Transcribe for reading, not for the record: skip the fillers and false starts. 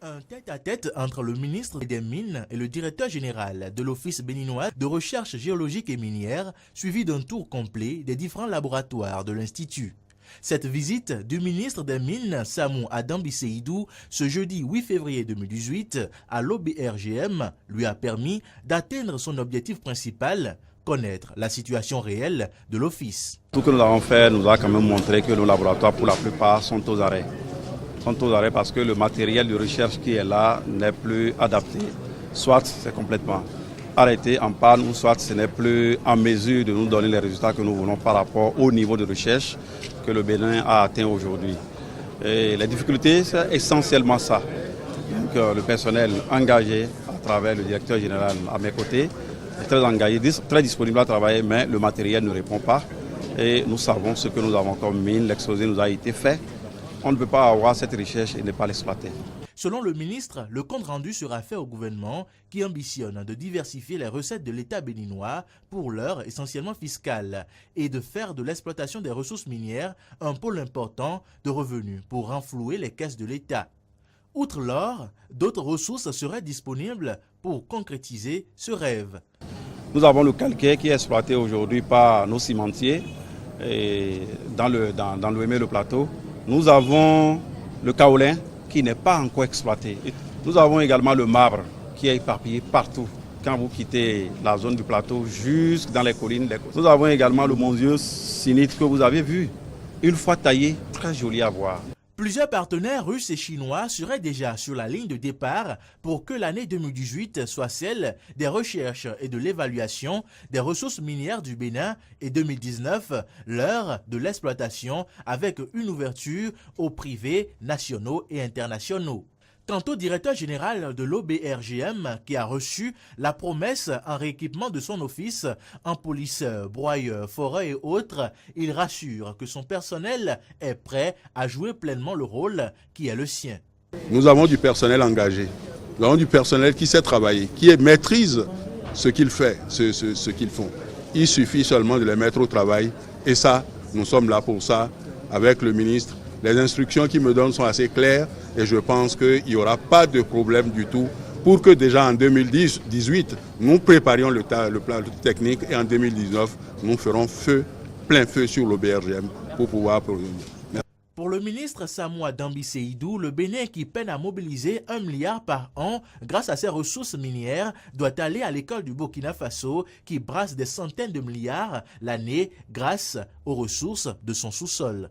Un tête-à-tête entre le ministre des Mines et le directeur général de l'Office béninois de recherche géologique et minière, suivi d'un tour complet des différents laboratoires de l'Institut. Cette visite du ministre des Mines, Samou Adambi Seydou, ce jeudi 8 février 2018 à l'OBRGM, lui a permis d'atteindre son objectif principal, connaître la situation réelle de l'Office. Tout ce que nous avons fait nous a quand même montré que nos laboratoires, pour la plupart, sont aux arrêts. Parce que le matériel de recherche qui est là n'est plus adapté. Soit c'est complètement arrêté en panne, ou soit ce n'est plus en mesure de nous donner les résultats que nous voulons par rapport au niveau de recherche que le Bénin a atteint aujourd'hui. Et les difficultés, c'est essentiellement ça. Donc, le personnel engagé à travers le directeur général à mes côtés est très engagé, très disponible à travailler, mais le matériel ne répond pas. Et nous savons ce que nous avons comme mine, l'exposé nous a été fait. On ne peut pas avoir cette recherche et ne pas l'exploiter. Selon le ministre, le compte rendu sera fait au gouvernement qui ambitionne de diversifier les recettes de l'État béninois, pour l'heure essentiellement fiscales, et de faire de l'exploitation des ressources minières un pôle important de revenus pour renflouer les caisses de l'État. Outre l'or, d'autres ressources seraient disponibles pour concrétiser ce rêve. Nous avons le calcaire qui est exploité aujourd'hui par nos cimentiers et dans le plateau. Nous avons le kaolin qui n'est pas encore exploité. Nous avons également le marbre qui est éparpillé partout. Quand vous quittez la zone du plateau, jusque dans les collines. Nous avons également le monzieux sinite que vous avez vu. Une fois taillé, très joli à voir. Plusieurs partenaires russes et chinois seraient déjà sur la ligne de départ pour que l'année 2018 soit celle des recherches et de l'évaluation des ressources minières du Bénin et 2019 l'heure de l'exploitation avec une ouverture aux privés nationaux et internationaux. Quant au directeur général de l'OBRGM qui a reçu la promesse en rééquipement de son office en police, broyeurs, forêts et autres, il rassure que son personnel est prêt à jouer pleinement le rôle qui est le sien. Nous avons du personnel engagé, nous avons du personnel qui sait travailler, qui maîtrise ce qu'il fait, ce qu'ils font. Il suffit seulement de les mettre au travail et ça, nous sommes là pour ça avec le ministre. Les instructions qu'il me donne sont assez claires et je pense qu'il n'y aura pas de problème du tout pour que déjà en 2018, nous préparions le plan technique et en 2019, nous ferons plein feu sur l'OBRGM pour pouvoir produire. Pour le ministre Samou Adambi Seydou, le Bénin qui peine à mobiliser 1 milliard par an grâce à ses ressources minières doit aller à l'école du Burkina Faso qui brasse des centaines de milliards l'année grâce aux ressources de son sous-sol.